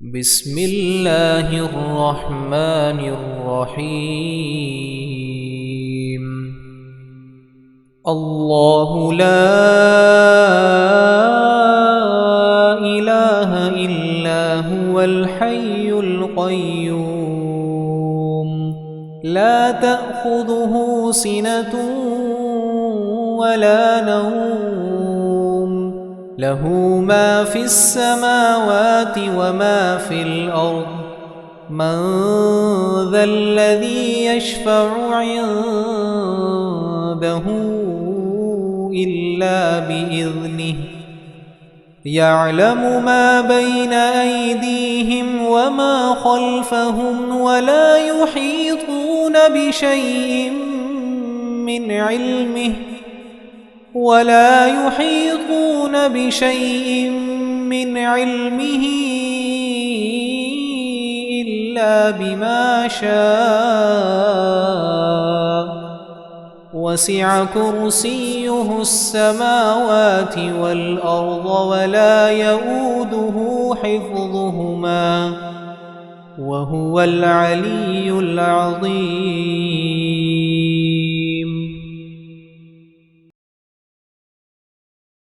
بسم الله الرحمن الرحيم. الله لا إله إلا هو الحي القيوم لا تأخذه سنة ولا نوم له ما في السماوات وما في الأرض من ذا الذي يشفع عنده إلا بإذنه يعلم ما بين أيديهم وما خلفهم ولا يحيطون بشيء من علمه إلا بما شاء وسع كرسيه السماوات والأرض ولا يؤوده حفظهما وهو العلي العظيم.